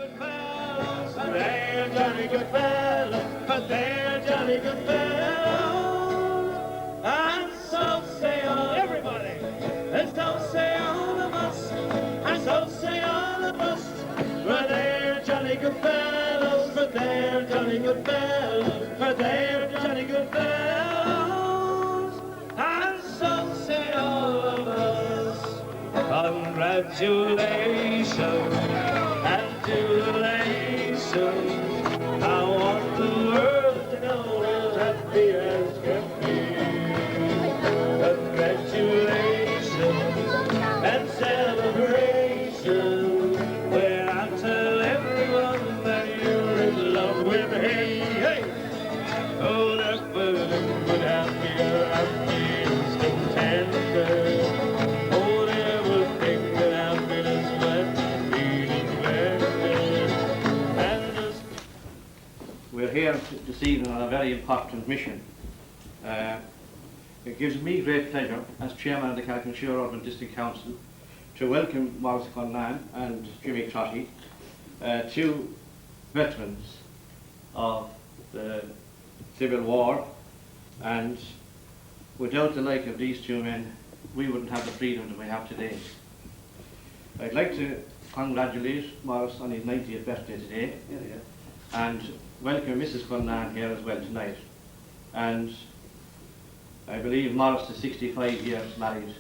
good fellows, they're jolly good fellows, but they're jolly good fellows. And so say all, everybody, and so say all of us, and so say all of us, but they're jolly good fellows, but they're jolly good fellows, but they're jolly good fellows. And so say all of us. Congratulations, congratulations. I want the world to know as happy as can be. Congratulations and celebration, where I tell everyone that you're in love with me. Hey! Oh, that was good, happy, instant tender. We're here this evening on a very important mission. It gives me great pleasure as Chairman of the Carrick-on-Suir Urban District Council to welcome Maurice Cullinane and Jimmy Crotty, two veterans of the Civil War, and without the like of these two men we wouldn't have the freedom that we have today. I'd like to congratulate Maurice on his 90th birthday today, and welcome Mrs. Cullinane here as well tonight. And I believe Maurice is 65 years married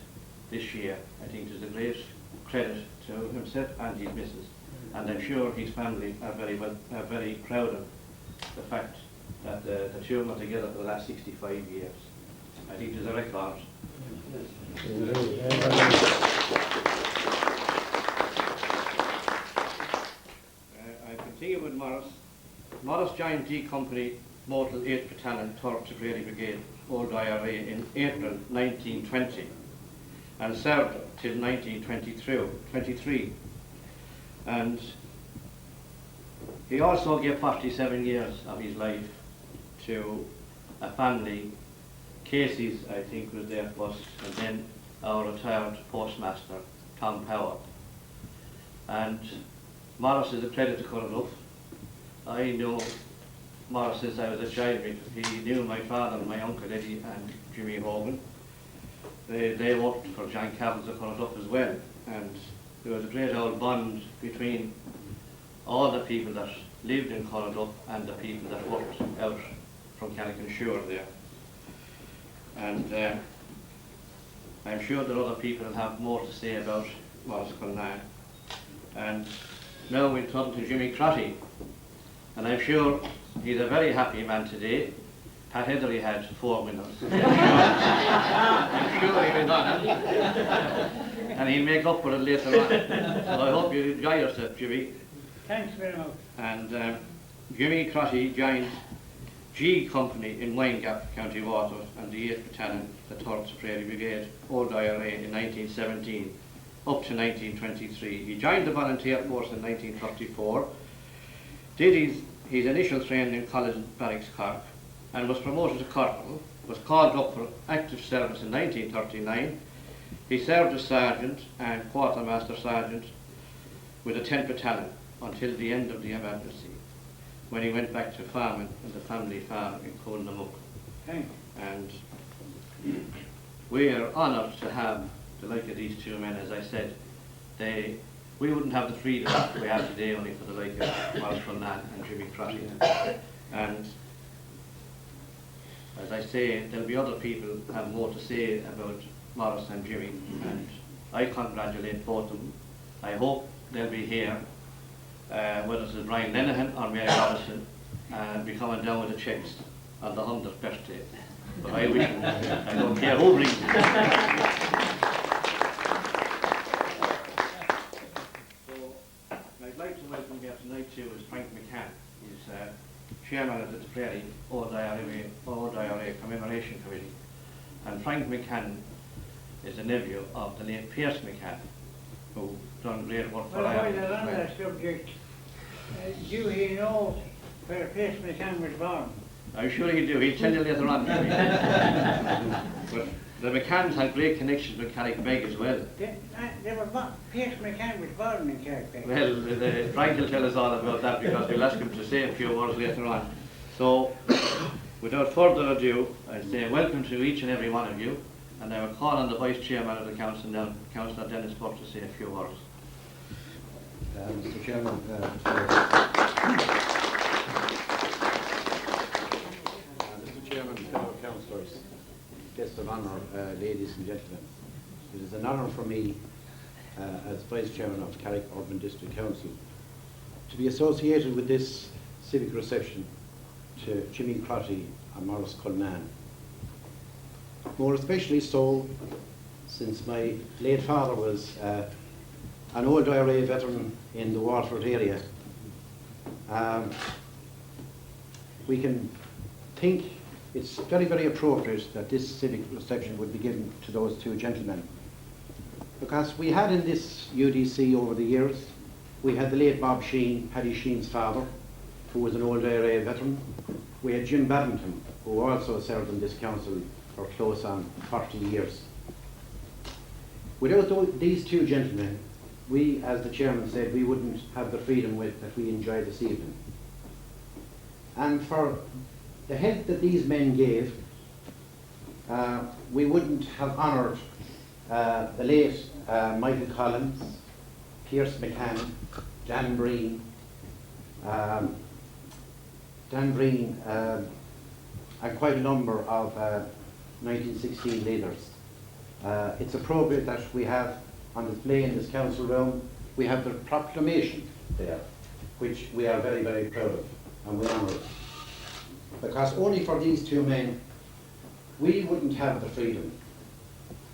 this year. I think there's a great credit to himself and his missus, and I'm sure his family are very proud of the fact that the two of them are together for the last 65 years. I think there's a record. I continue with Maurice. Maurice joined D Company Mortal 8th Battalion, 3rd Tipperary Brigade, Old IRA in April 1920 and served till 1923. And he also gave 47 years of his life to a family. Casey's, I think, was there first, and then our retired postmaster, Tom Power. And Maurice is a credit to Cullinane. I know Maurice since I was a child. He knew my father and my uncle Eddie and Jimmy Hogan. They worked for John Cavils of Cullinane as well, and there was a great old bond between all the people that lived in Cullinane and the people that worked out from Carrick-on-Suir there. And I'm sure that other people will have more to say about Maurice Cullinane. And now we'll turn to Jimmy Crotty. And I'm sure he's a very happy man today. Pat Heatherly had 4 winners. I'm sure he will not. And he'll make up for it later on. So I hope you enjoy yourself, Jimmy. Thanks very much. And Jimmy Crotty joined G Company in Winegap, County Waterford, and the 8th Battalion, the 3rd Tipperary Brigade, Old IRA in 1917 up to 1923. He joined the Volunteer Force in 1934, did his initial training in Cullinane Barracks, Cork, and was promoted to corporal, was called up for active service in 1939. He served as sergeant and quartermaster sergeant with the 10th Battalion until the end of the emergency, when he went back to farming in the family farm in Cullinane. And we are honoured to have the like of these two men. As I said, we wouldn't have the freedom that we have today only for the like of Maurice Cullinane and Jimmy Crotty. And as I say, there'll be other people who have more to say about Maurice and Jimmy, and I congratulate both of them. I hope they'll be here, whether it's Brian Lenihan or Mary Robinson, be coming down with the checks on the 100th birthday. But I wish them, I don't care who brings them. I'd like to welcome here tonight too is Frank McCann. He's chairman of the Tipperary Old IRA Commemoration Committee. And Frank McCann is the nephew of the late Pierce McCann, who done great work for IRA. Well, on that subject, do he know where Pierce McCann was born? I'm sure he'll do. He'll tell you later on. But The McCanns had great connections with Carrick-on-Suir as well. Pierce McCann was born in Carrick. Well, Frank will tell us all about that because we'll ask him to say a few words later on. So, without further ado, I say welcome to each and every one of you, and I will call on the Vice Chairman of the Council now, Councillor Dennis Buck, to say a few words. Mr. Chairman, fellow councillors, guests of honour, ladies and gentlemen, it is an honour for me as Vice Chairman of Carrick Urban District Council to be associated with this civic reception to Jimmy Crotty and Maurice Cullinane. More especially so since my late father was an old IRA veteran in the Waterford area. We can think it's very, very appropriate that this civic reception would be given to those two gentlemen. Because we had in this UDC over the years, we had the late Bob Sheen, Paddy Sheen's father, who was an old IRA veteran. We had Jim Babington, who also served in this council for close on 40 years. Without these two gentlemen, we, as the chairman said, we wouldn't have the freedom that we enjoy this evening. And for the help that these men gave, we wouldn't have honoured the late Michael Collins, Pierce McCann, Dan Breen, and quite a number of 1916 leaders. It's appropriate that we have on display in this council room, we have the proclamation there, which we are very, very proud of, and we honour it. Because only for these two men, we wouldn't have the freedom.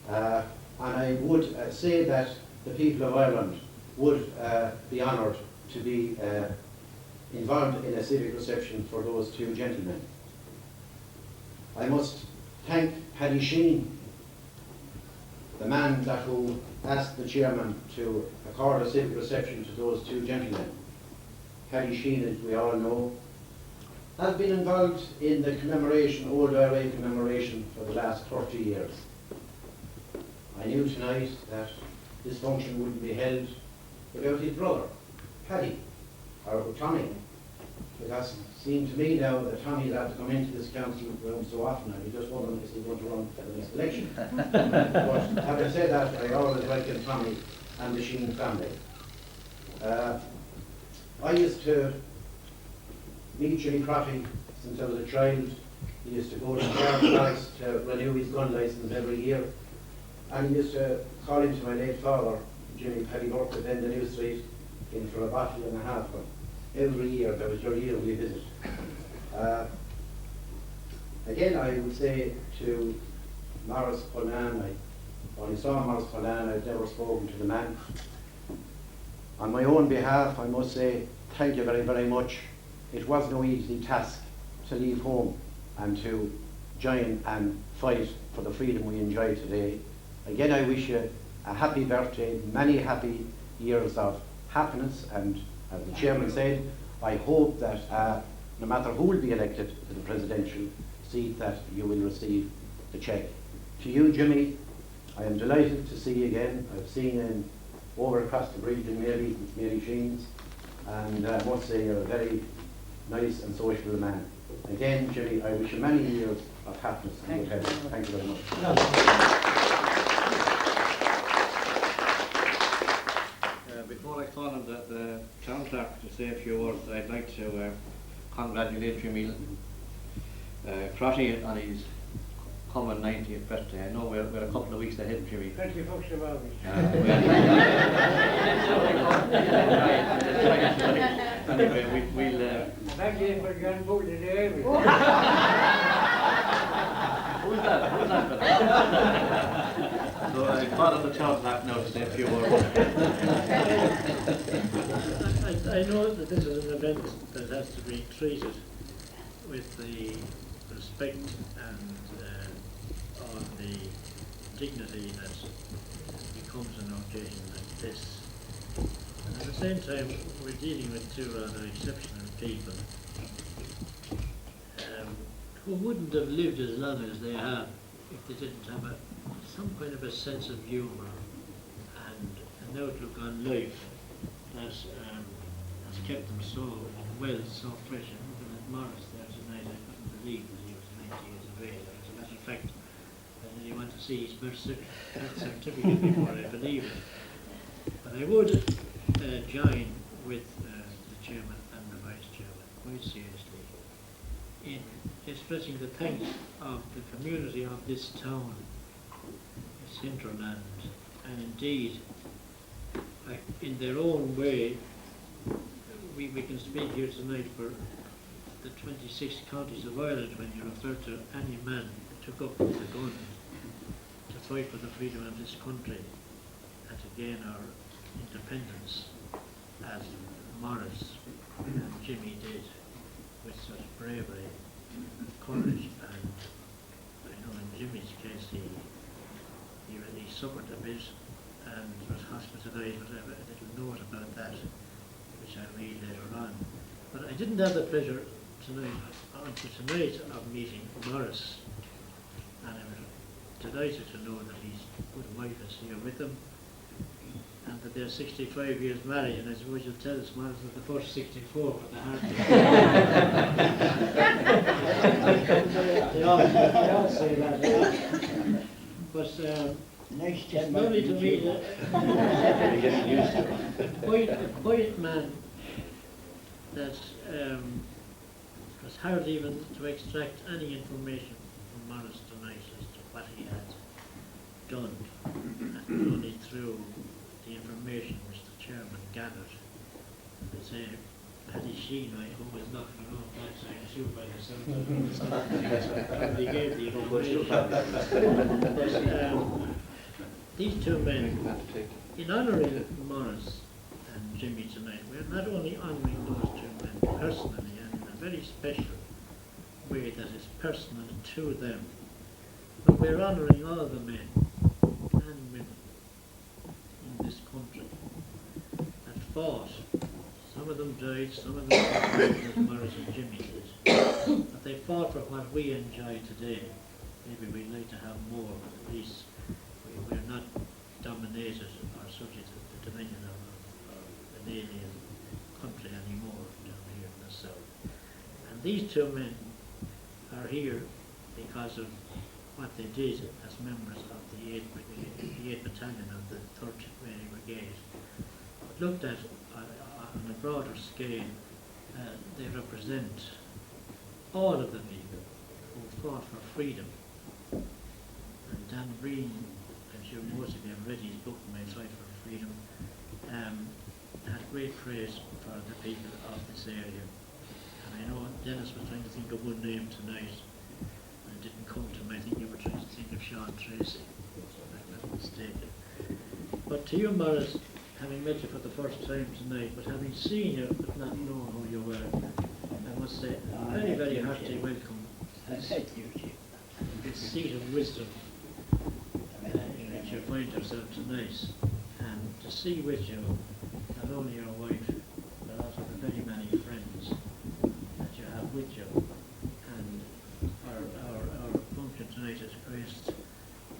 And I would say that the people of Ireland would be honoured to be involved in a civic reception for those two gentlemen. I must thank Paddy Sheen, the man who asked the chairman to accord a civic reception to those two gentlemen. Paddy Sheen, as we all know, has been involved in the commemoration, Old IRA commemoration, for the last 30 years. I knew tonight that this function wouldn't be held without his brother, Paddy, or Tommy, because it seemed to me now that Tommy's had to come into this council room so often, and he just wondering if he's going to run for the next election. But having said that, I always welcome Tommy and the Sheen family. I used to meet Jimmy Crotty since I was a child. He used to go to Carrick to renew his gun licence every year. And he used to call into my late father, Jimmy Paddy Burke, at End of New Street, in for a bottle and a half. But every year, that was your yearly visit. Again, I would say to Maurice Cullinane, I only saw Maurice Cullinane, I'd never spoken to the man. On my own behalf, I must say thank you very, very much. It was no easy task to leave home and to join and fight for the freedom we enjoy today. Again, I wish you a happy birthday, many happy years of happiness, and as the chairman said, I hope that no matter who will be elected to the presidential seat, that you will receive the cheque. To you, Jimmy, I am delighted to see you again. I've seen you over across the bridge in Mary Sheen's, and I must say you're a very nice and sociable man. Again, Jimmy, I wish you many years of happiness and good health. Thank you very much. Before I call on the town clerk to say a few words, I'd like to congratulate Jimmy Crotty on his coming 90th birthday. I know we're a couple of weeks ahead, Jimmy. Thank you folks about it. Anyway, we'll... Thank you for John Bull today. Who's that? Who's that? So I call on the town clerk now to say a few words. I know that this is an event that has to be treated with the respect and on the dignity that becomes an occasion like this. And at the same time, we're dealing with two rather exceptional people who wouldn't have lived as long as they have if they didn't have a some kind of a sense of humour and an outlook on life that has kept him so well, so fresh. And looking at Maurice there tonight, I couldn't believe that he was 90 years of age. As a matter of fact, I didn't want to see his birth certificate before I believe it. But I would join with the chairman and the vice chairman quite seriously in expressing the thanks of the community of this town, Centraland, and indeed, in their own way, we can speak here tonight for the 26 counties of Ireland when you refer to any man who took up the gun to fight for the freedom of this country and to gain our independence, as Maurice and Jimmy did with such bravery and courage. And I know in Jimmy's case he really suffered a bit and was hospitalised, but I have a little note about that which I'll read later on. But I didn't have the pleasure tonight of meeting Maurice, and I'm delighted to know that his good wife is here with him, and that they're 65 years married, and I suppose you'll tell us, Maurice, that the first 64 for the heart. They all say that. But it's lovely to meet a quiet man that was hard even to extract any information from Maurice tonight as to what he had done, and only through the information which the chairman gathered. They say, Paddy Sheen, who was knocking around that side, I assume by yourself, probably gave the information. But these two men, in honouring Maurice and Jimmy tonight, we're not only honouring those two men personally and in a very special way that is personal to them, but we're honouring all the men and women in this country that fought. Some of them died, some of them died as Maurice and Jimmy did, but they fought for what we enjoy today. Maybe we'd like to have more, but at least we're not dominated or subject to the dominion of an alien country anymore down here in the south. And these two men are here because of what they did as members of the 8th Battalion of the 3rd Training Brigade. But looked at on a broader scale, they represent all of the people who fought for freedom. And Dan Breen, I'm sure most of you have read his book, My Fight for Freedom, had great praise for the people of this area. And I know Dennis was trying to think of one name tonight, and it didn't come to me. I think you were trying to think of Sean Tracy, if I'm not mistaken. But to you, Maurice, having met you for the first time tonight, but having seen you but not knowing who you were, I must say a very, very hearty welcome to this seat of wisdom in which you find yourself tonight, and to see with you not only your wife, but also the very many friends that you have with you. And our function tonight is graced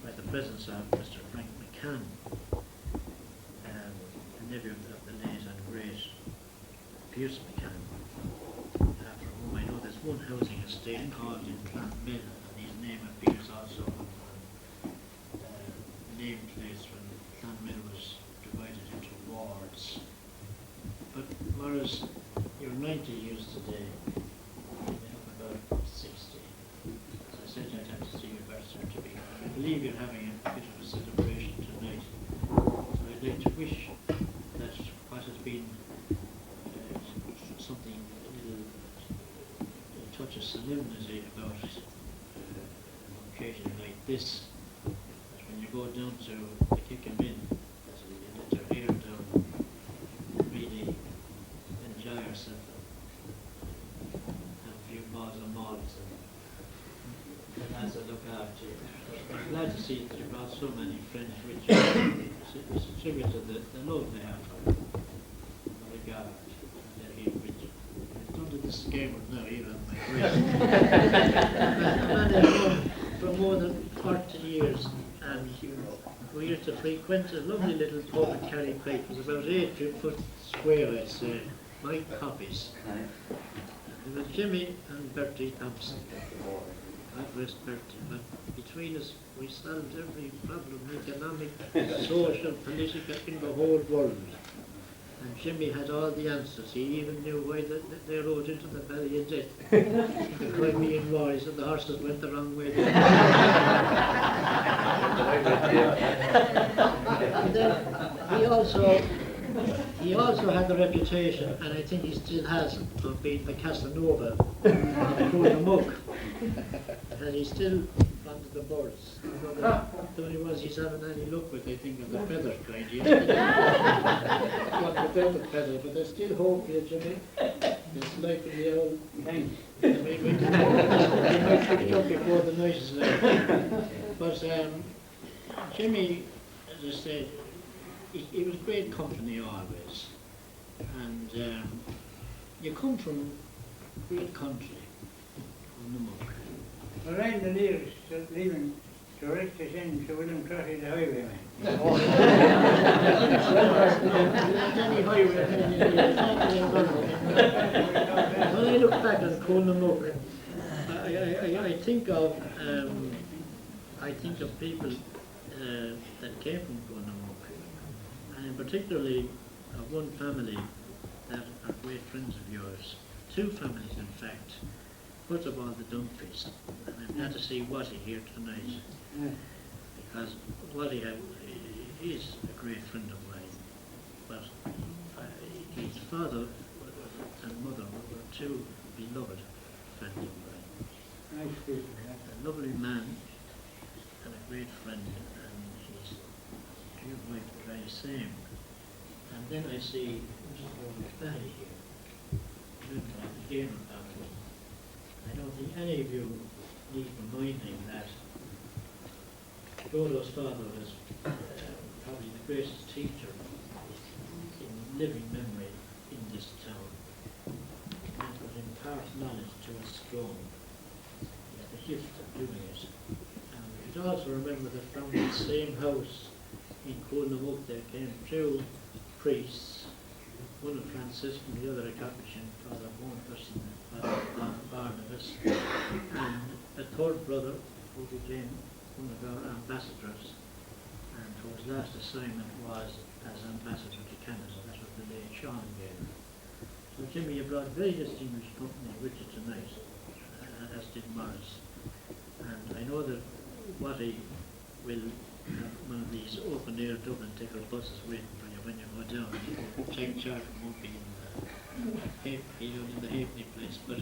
by the presence of Mr. Frank McCann, nephew of the late and great Pierce McCann, for whom I know there's one housing estate called in Clonmel, and his name appears also on name place when Clonmel was divided into wards. But Maurice, you're 90 years today, you have about 60. As I said, I'd have to see your birth certificate. I believe you're having a bit of a celebration tonight, so I'd like to wish that what has been something, a touch of solemnity about an occasion like this, that when you go down to the kick 'em in, as you let your hair down, really enjoy yourself and have a few balls of malts and the lads that look after you. I'm glad to see that you brought so many friends with you. It's a tribute to the love they have for the regard that he with you. I've done to this game with now even my wrist. For more than 40 years, and he used to frequent a lovely little pub in Carrick. It was about 8 foot square, I'd say, my copies. It was Jimmy and Bertie Thompson. God rest Bertie, but between us we solved every problem, economic, social, political, in the whole world. And Jimmy had all the answers. He even knew why they rode into the Valley of Death. The Crimean Wars and the horses went the wrong way. And then he also had the reputation, and I think he still has, of being the Casanova of Cullinane. And he's still under the birds. The only ones he's having any luck with, I think, are the feather kind. He got the velvet feather, but there's still hope here, Jimmy. It's like the old thing. We might pick up before the night is out. But Jimmy, as I said, he was great company always. And you come from great country, on the muck. Well, I'm the nearest leaving direct us in to William Crotty, the highwayman. Any highway, when I look back on Cullinane, I think of people that came from Cullinane, and particularly of one family that are great friends of yours. Two families, in fact. First of all, the Dumfries, and I'm glad to see Watty here tonight, because Watty is a great friend of mine, but his father and mother were two beloved friends of mine. Nice people, yeah. A lovely man and a great friend, and his dear wife the very same. And then I see Barry here, good like the Gamer family. I don't think any of you need reminding that Dodo's father was probably the greatest teacher in living memory in this town. And would impart knowledge to us strong. He had the gift of doing it. And we should also remember that from that same house in Cullinane there came two priests, one a Franciscan, the other a Capuchin, Father Hornfus and Father Barnabas, and a third brother who became one of our ambassadors, and whose last assignment was as ambassador to Canada. That was the late Sean Gale. So Jimmy, you brought very distinguished company with you tonight, as did Maurice. And I know that Watty will have one of these open-air Dublin ticket buses waiting for you when you go down. Check charter won't be in the Halfpenny place. But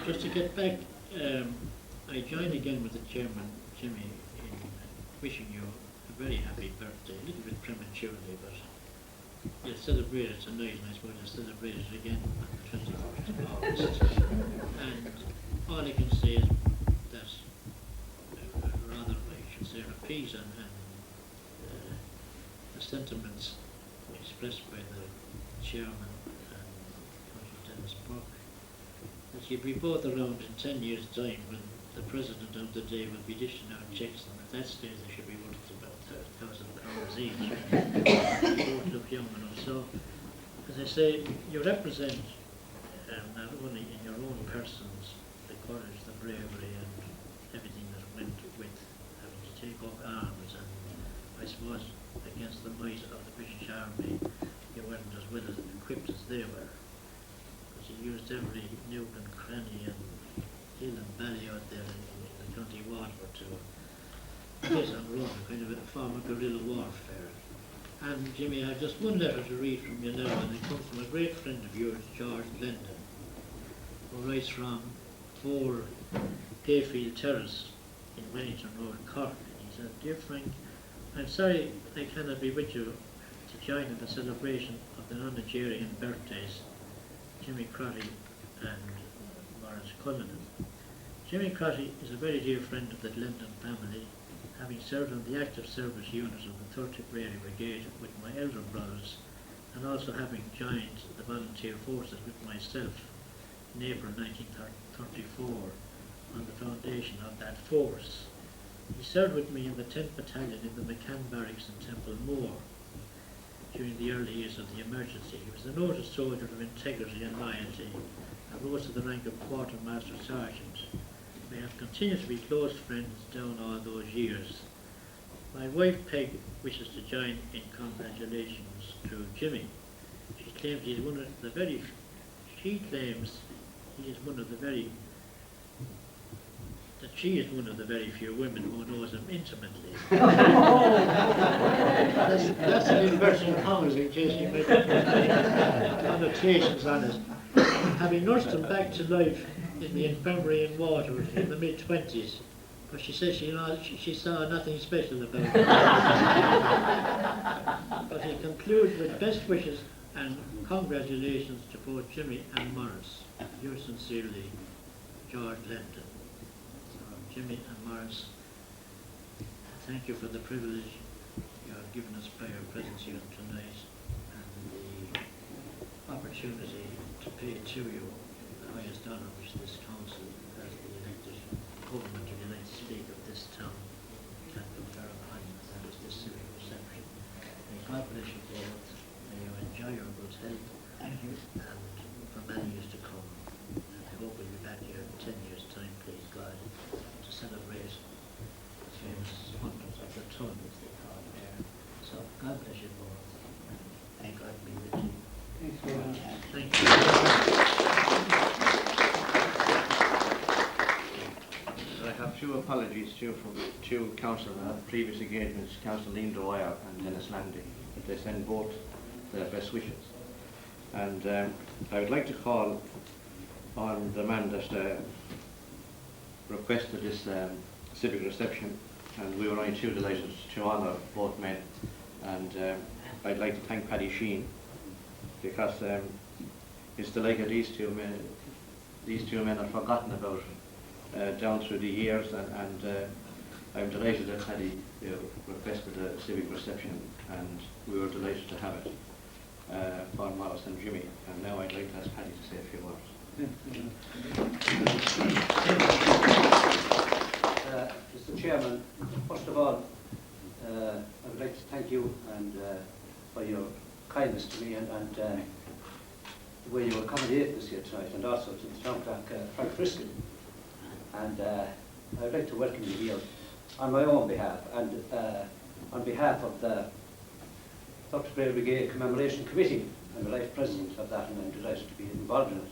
just to get back, I join again with the chairman, Jimmy, in wishing you a very happy birthday, a little bit prematurely, but you'll celebrate it tonight, and I suppose you'll celebrate it again on the 21st of August. And all I can say is that, rather, I should say, repeat and the sentiments expressed by the chairman and Councillor Dennis Buck, that you'll be both around in 10 years' time when the president of the day will be dishing out checks, and at that stage they should be worth about £1,000 each. You don't look young enough. So, as I say, you represent not only in your own persons the courage, the bravery, and everything that went with having to take up arms, and I suppose against the might of the British Army, you weren't as well as equipped as they were. But you used every nook and cranny and hill and valley out there in the county Waterford to hit and run, a kind of a form of guerrilla warfare. And Jimmy, I have just one letter to read from you now, and it comes from a great friend of yours, George Glendon, who writes from 4 Gayfield Terrace in Wellington Road, Cork. And he says, "Dear Frank, I'm sorry I cannot be with you to join in the celebration of the non-Nigerian birthdays, Jimmy Crotty and Maurice Cullinane. Jimmy Crotty is a very dear friend of the Glendon family, having served on the active service unit of the 30th Brady Brigade with my elder brothers, and also having joined the volunteer forces with myself in April 1934 on the foundation of that force. He served with me in the 10th Battalion in the McCann Barracks in Temple Moor during the early years of the emergency. He was a noted soldier of integrity and loyalty and rose to the rank of Quartermaster Sergeant. We have continued to be close friends down all those years. My wife Peg wishes to join in congratulations to Jimmy. She claims he is one of the very she is one of the very few women who knows him intimately. that's an inverted commas in case you make connotations on it. Having nursed him back to life in the infirmary in Water in the mid-20s, but she says she saw nothing special about it. But he concludes with best wishes and congratulations to both Jimmy and Maurice. Yours sincerely, George Lenton. So, Jimmy and Maurice, thank you for the privilege you have given us by your presence here tonight and the opportunity to pay to you the highest honour which this council as the elected government of the United States of this town can confer upon you, and that is this civic reception. May God bless you both. May you enjoy your good health and for many years to come. And I hope we'll be back here in 10 years' time, please God, to celebrate the famous 100th of the ton, as they call it there. So God bless you both, and may God be with you. Thanks very much. Thank you. I have two apologies too from two councillors that had previous engagements, Councillor Liam Dwyer and Dennis Landy. But they send both their best wishes. And I would like to call on the man that requested this civic reception, and we were only too delighted to honour both men. And I'd like to thank Paddy Sheen, because it's the like of these two men are forgotten about down through the years, and I'm delighted that Paddy requested a civic reception, and we were delighted to have it for Maurice and Jimmy. And now I'd like to ask Paddy to say a few words. Mr. Chairman, first of all, I would like to thank you and for your kindness to me and the way you accommodated us here tonight, and also to the town clerk, Frank Friskin. And I would like to welcome you here on my own behalf and on behalf of the Dr. Blair Brigade Commemoration Committee. I'm the Vice President of that, and I'm delighted to be involved in it.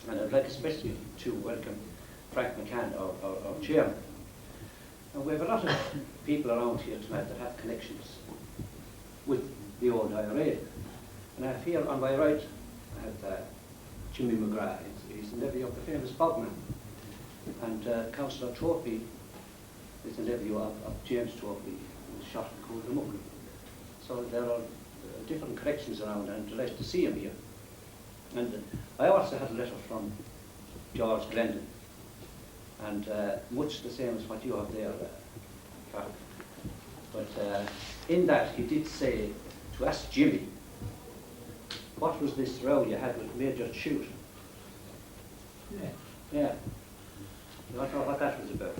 And I'd like especially to welcome Frank McCann, our chairman. And we have a lot of people around here tonight that have connections with the old IRA. And I have here on my right, I have Jimmy McGrath. He's the nephew of the famous Bogman. And Councillor Torpy is the nephew of James Torpy, who was shot in Cullinane. So there are different connections around, and I'm delighted to see him here. And I also had a letter from George Glendon, and much the same as what you have there, Carrick. But in that he did say to ask Jimmy, what was this row you had with Major Chute? Yeah. You want to know what that was about?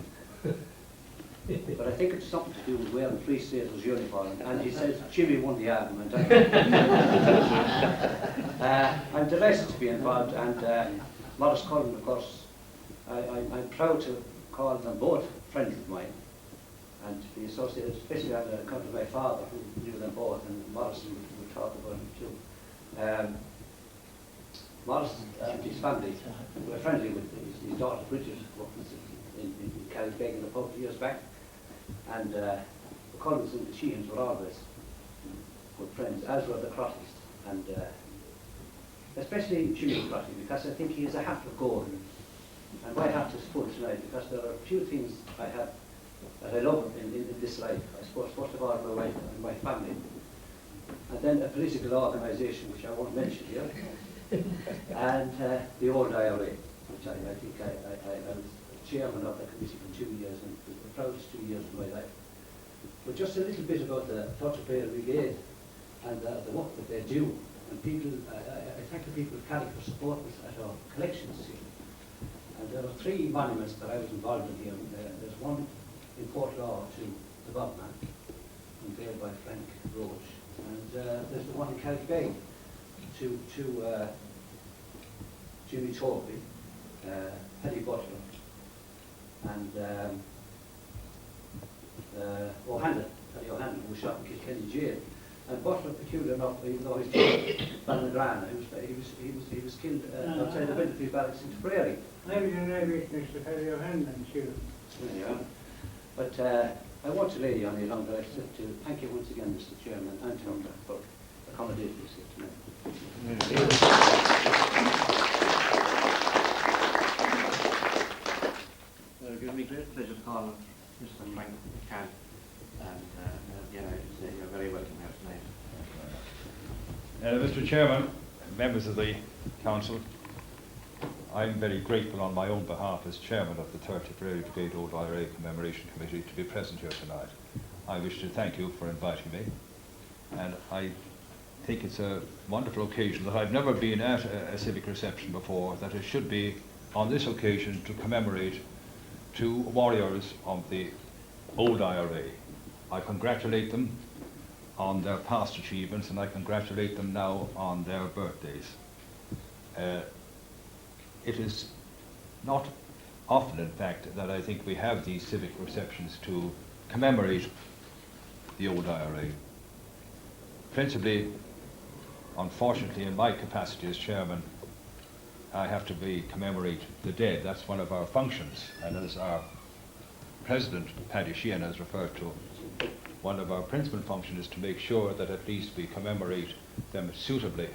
But I think it's something to do with wearing Free Stater's uniform. And he says Jimmy won the argument. I'm delighted to be involved, and Maurice Cullen, of course, I'm proud to call them both friends of mine and to be associated, especially on account of my father, who knew them both, and Maurice would talk about him too. Maurice and his family were friendly with his daughter Bridget, who was in Carrick-on-Suir in a couple of years back. And the Cullins and the Sheehans were always good friends, as were the Crottys, and especially Jimmy Crotty, because I think he has a hat of gold. And my hat is full tonight, because there are a few things I have that I love in this life. I suppose, first of all, my wife and my family, and then a political organisation, which I won't mention here, and the old IRA, which I think I was chairman of the committee for 2 years, and it was the proudest 2 years of my life. But just a little bit about the Dr. Blair Brigade and the work that they do. And people, I thank the people of Carrick for supporting us at our collections here. And there are 3 monuments that I was involved in here. There's one in Portlaw to the Bobman, unveiled by Frank Roach. And there's the one in Carrick-on-Suir to Jimmy Torby, Paddy Butler, and Paddy O'Hanlon, who was shot in Kilkenny jail. And Butler, peculiar enough, even though he's from Ballingrana, he was killed outside the military barracks in Tipperary. I was in Irish, Mr. Paddy O'Hanlon, too. Yeah. But I want to lay on you long that I said to thank you once again, Mr. Chairman, and Tony, for accommodating us here tonight. It gives me great pleasure to call Mr. Frank Can, and you're very welcome here tonight. Mr. Chairman, members of the Council, I'm very grateful on my own behalf as Chairman of the 30th Tipperary Brigade Old IRA Commemoration Committee to be present here tonight. I wish to thank you for inviting me, and I think it's a wonderful occasion that I've never been at a civic reception before, that it should be on this occasion to commemorate two warriors of the old IRA. I congratulate them on their past achievements, and I congratulate them now on their birthdays. It is not often, in fact, that I think we have these civic receptions to commemorate the old IRA. Principally, unfortunately, in my capacity as chairman, I have to commemorate the dead. That's one of our functions, and as our president, Paddy Sheehan, has referred to, one of our principal functions is to make sure that at least we commemorate them suitably.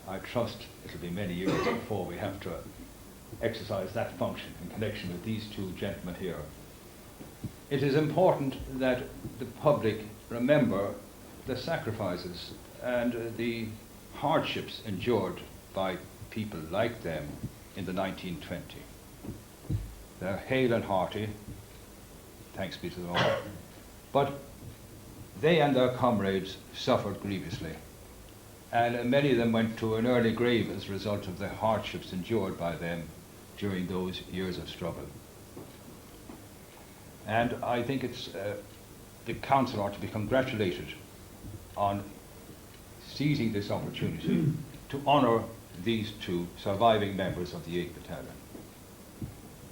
I trust it'll be many years before we have to exercise that function in connection with these two gentlemen here. It is important that the public remember the sacrifices and the hardships endured by people like them in the 1920s. They're hale and hearty, thanks be to the Lord, but they and their comrades suffered grievously, and many of them went to an early grave as a result of the hardships endured by them during those years of struggle. And I think it's the Council ought to be congratulated on seizing this opportunity to honour these two surviving members of the 8th Battalion.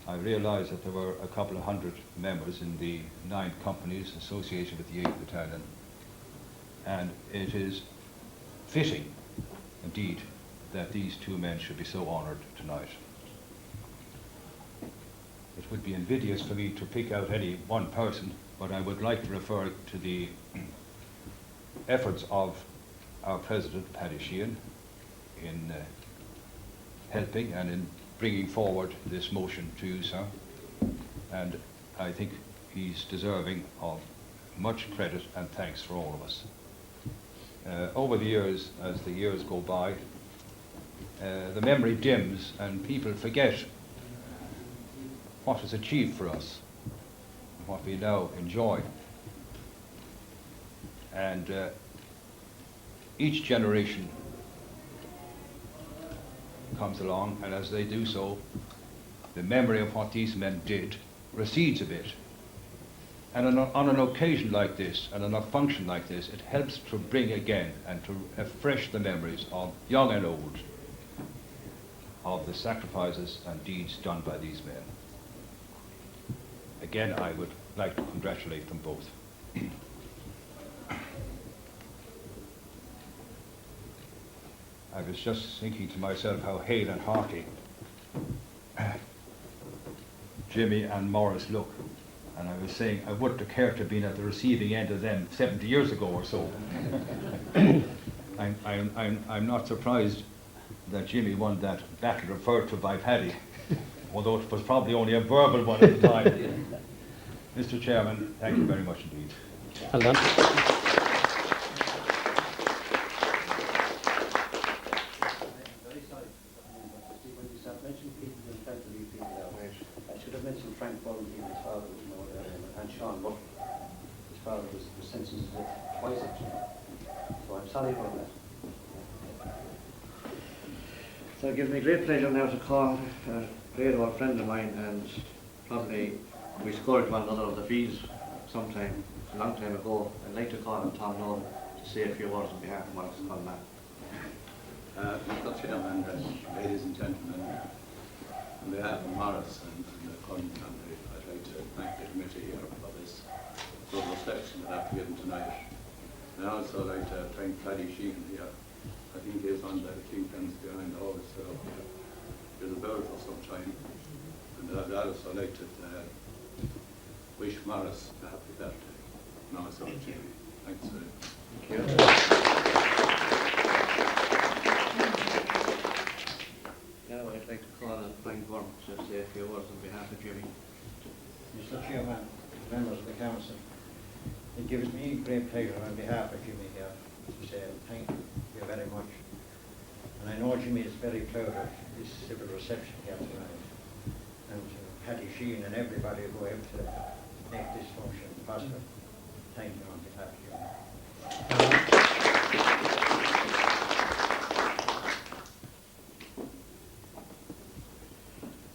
I realise that there were a couple of hundred members in the 9 companies associated with the 8th Battalion, and it is fitting, indeed, that these two men should be so honoured tonight. It would be invidious for me to pick out any one person, but I would like to refer to the efforts of our President, Paddy Sheehan, in helping and in bringing forward this motion to you, sir. And I think he's deserving of much credit and thanks for all of us. Over the years, as the years go by, the memory dims and people forget what was achieved for us, what we now enjoy. And each generation comes along, and as they do so, the memory of what these men did recedes a bit. And on an occasion like this, and on a function like this, it helps to bring again and to refresh the memories of young and old of the sacrifices and deeds done by these men. Again, I would like to congratulate them both. I was just thinking to myself how hale and hearty Jimmy and Maurice look, and I was saying I wouldn't have cared to have been at the receiving end of them 70 years ago or so. I'm not surprised that Jimmy won that battle referred to by Paddy, although it was probably only a verbal one at the time. Mr. Chairman, thank you very much indeed. Well done. Frank Baldwin, his father was and Sean Butler. His father was sentenced twice actually. So I'm sorry about that. So it gives me great pleasure now to call a great old friend of mine and probably we scored one another of the fees sometime, a long time ago. I'd like to call on Tom Nolan to say a few words on behalf of Maurice Cullinane. Mr. Chairman, ladies and gentlemen, on behalf of Maurice and the Cullinane family, I'd like to thank the committee here for this good reception that I've given tonight. And I'd also like to thank Paddy Sheehan here. I think he's one that the kingdoms behind all this set up here. He's a bird for some time. And I'd also like to wish Maurice a happy birthday. And also Jimmy. Thanks very much. Thank you. Now I'd like to call on Frank Burn to say a few words on behalf of Jimmy. Mr. Chairman, members of the council, it gives me great pleasure on behalf of Jimmy here to say thank you very much. And I know Jimmy is very proud of this civil reception here tonight. And to Paddy Sheehan and everybody who helped to make this function possible, thank you on behalf of Jimmy.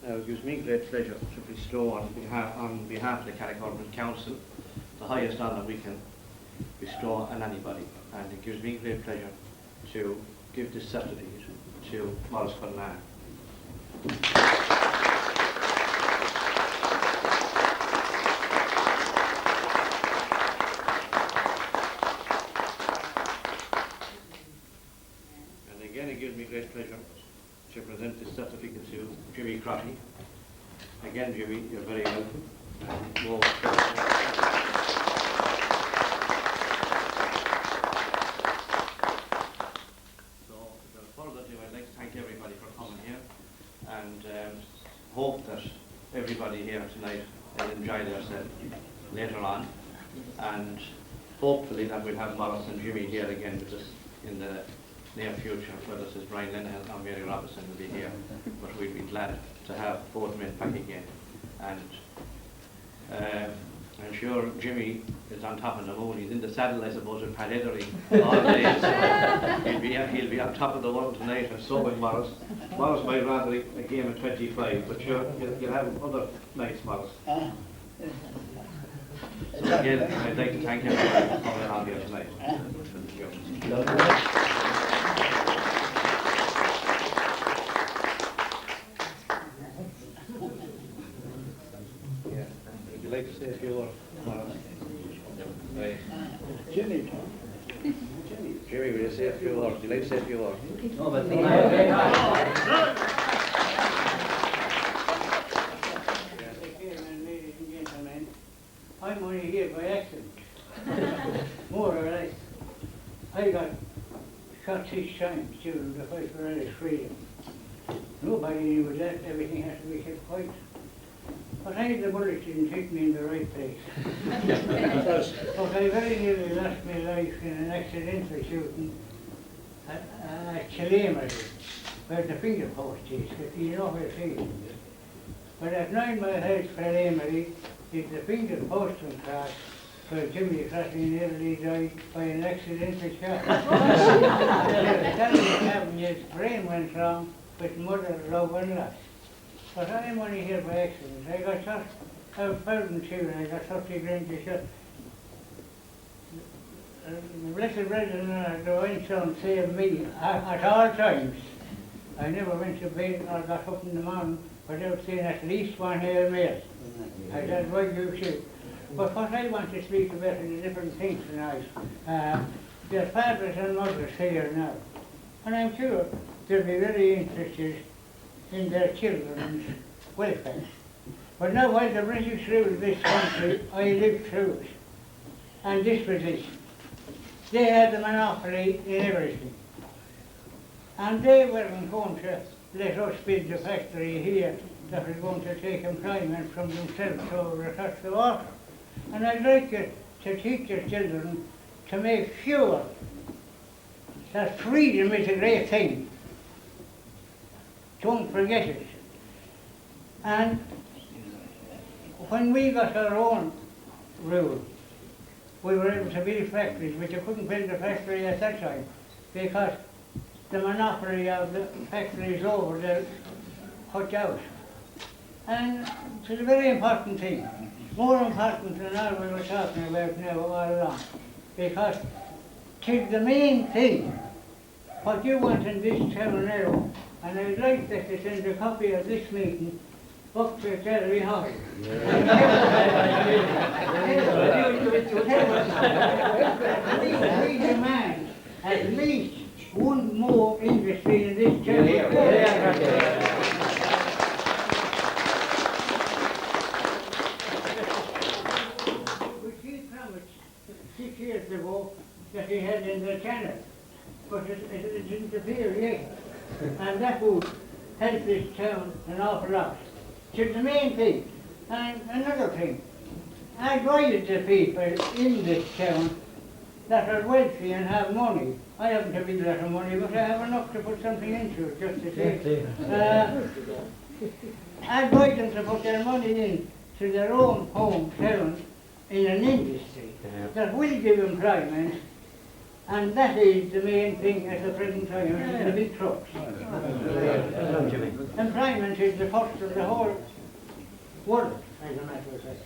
Now it gives me great pleasure to bestow on behalf of the Carrick-on-Suir Council the highest honour we can bestow on anybody, and it gives me great pleasure to give this certificate to Maurice Cullinane. And again it gives me great pleasure to present this certificate to Jimmy Crotty. Again, Jimmy, you're very welcome. And more. So, without further ado, I'd like to thank everybody for coming here, and hope that everybody here tonight will enjoy themselves later on, and hopefully that we'll have Maurice and Jimmy here again with us in the near future, whether this is Brian Linehan or Mary Robinson will be here, but we'd be glad to have both men back again. And I'm sure Jimmy is on top of the moon. He's in the saddle, I suppose, with Pat Hethery all day. So he'll be on top of the world tonight, and so will Maurice. Maurice might rather a game of 25, but sure, you'll have other nights, Maurice. So again, I'd like to thank everybody for coming on here tonight. Would you like to say a few words, Maurice? Right. Jimmy. Jimmy, will you say a few words? Would you like to say a few words? No, but Ladies and gentlemen, I'm only here by accident. More or less. I got shot 6 times during the fight for Irish freedom. Nobody knew that. Everything has to be kept quiet. But I the bullet didn't hit me in the right place. But I very nearly lost my life in an accidental shooting at Cullinane, where the finger post is, if you know where it is. But at 9 Mile House, Cullinane, is the finger post and cross where Jimmy Crotty nearly died by an accidental shot. His brain went wrong with mother, love and loss. But I'm only here by accident. I got shot out Bowden too, and I got 30 grand to shot. Blessed brethren, the wine son saved me at all times. I never went to bed or got up in the morning without saying at least one Hail Mary. I said, why you too? But what I want to speak about is different things tonight. Their fathers and mothers here now. And I'm sure they'll be very interested in their children's welfare. But now while the British ruled this country, I lived through it. And this was it. They had the monopoly in everything. And they weren't going to let us build a factory here that was going to take employment from themselves over across the water. And I'd like you to teach your children to make sure that freedom is a great thing. Don't forget it. And when we got our own rule, we were able to build factories, but you couldn't build a factory at that time because the monopoly of the factories over there cut out. And it's a very important thing. more important than all we were talking about now all along. Because tis the main thing, what you want in this town now, and I'd like that to send a copy of this meeting up to Gallery Hall. We demand at least one more industry in this town. Which he promised 6 years ago that he had in the channel, but it didn't appear yet. And that would help this town an awful lot. It's the main thing. And another thing, I advise the people in this town that are wealthy and have money. I haven't a big lot of money, but I have enough to put something into it, just to say. I advise them to put their money in to their own hometown in an industry that will give employment, and that is the main thing at the present time, in the big trucks. Employment is the cost of the whole world, as a matter of fact.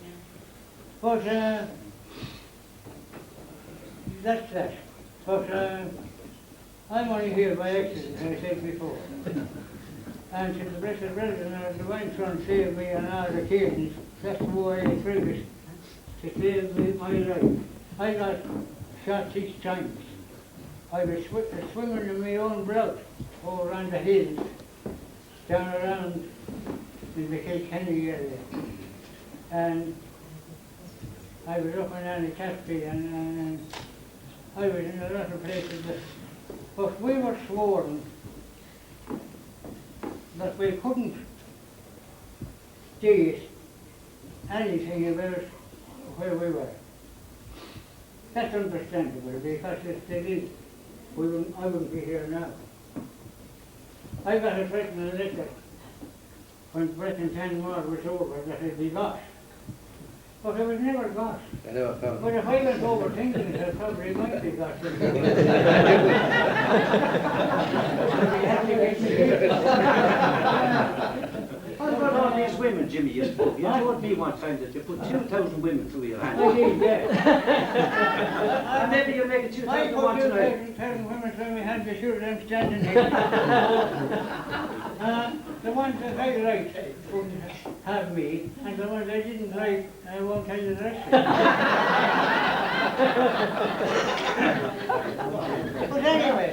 But that's that. But I'm only here by accident, as I said before. And to the blessed brethren, our divine Son saved me on all occasions. That's why I privilege to save me my life. I got shot 6 times. I was swimming in my own blood over on the hills, down around in the Kilkenny area. And I was up and down the Caspi, and I was in a lot of places. But we were sworn that we couldn't state anything about where we were. That's understandable, because if they did, I wouldn't be here now. I got a threatening letter when Breton 10 more was over that I'd be lost. But I was never lost. But if I went over thinking I probably might be lost. What about all these women, Jimmy, you spoke? You told me one time that you put 2,000 women through your hand. I did, yeah. And maybe you'll make it I 2,001 put tonight. 2,000 women through my hand to sure them standing here. The ones that I liked wouldn't have me, and the ones I didn't like, I won't tell you the rest of it. But anyway,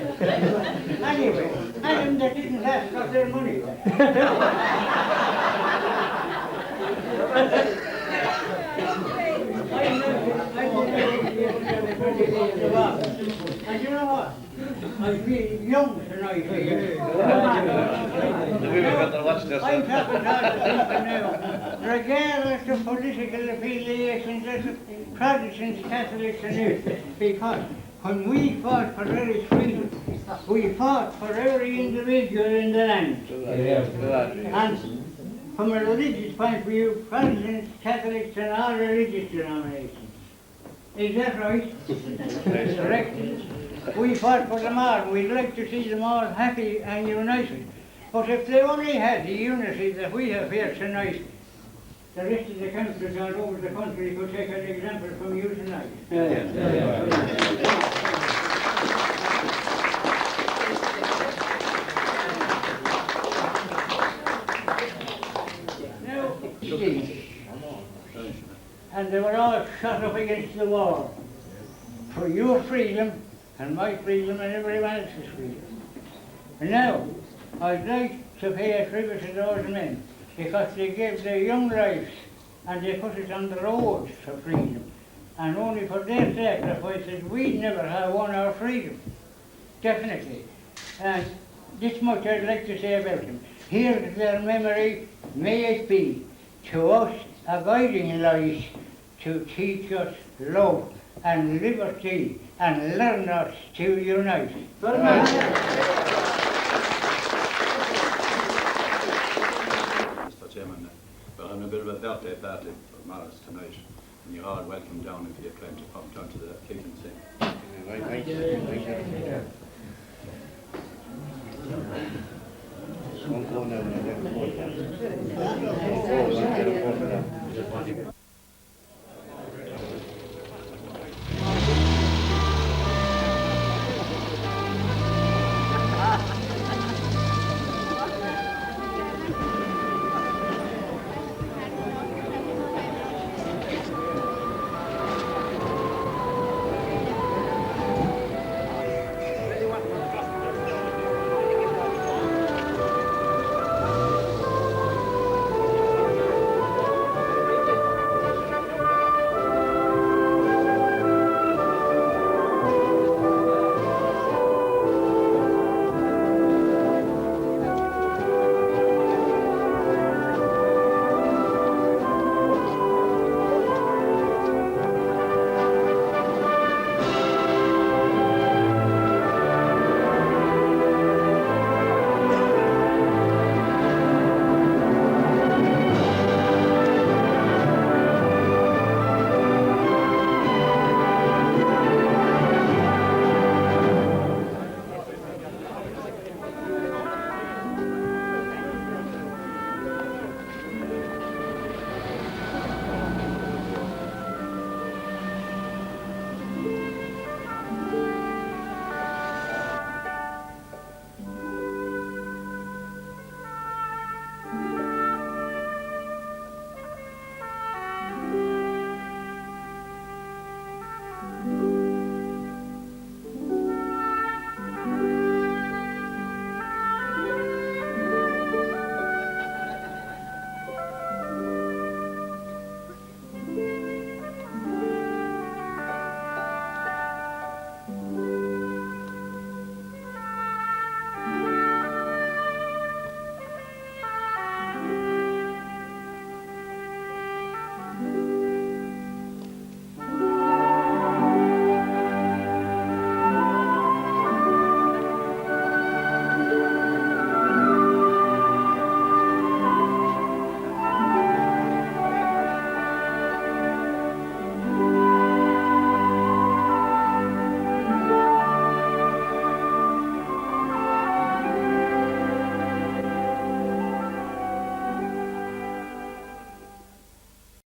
and them that didn't have got their money back. And you know what? I feel young tonight here. I'm talking about people now, regardless of political affiliations, as Protestants, Catholics and everything, because when we fought for Irish freedom, we fought for every individual in the land. And from a religious point of view, Protestants, Catholics and all religious denominations. Is that right? That's correct. We fought for them all. We'd like to see them all happy and united. But if they only had the unity that we have here tonight, the rest of the countries all over the country could take an example from you tonight. Now, see, and they were all shot up against the wall for your freedom and my freedom and everyone else's freedom. And now, I'd like to pay a tribute to those men because they gave their young lives and they put it on the road for freedom. And only for their sacrifices we'd never have won our freedom. Definitely. And this much I'd like to say about them. Here's their memory, may it be to us a guiding light to teach us love and liberty and learn us to unite. Mr. Chairman, we're having a bit of a birthday party for Maurice tonight, and you're all welcome down if you claim to come down to the cake and sing. Thank you. Won't go now,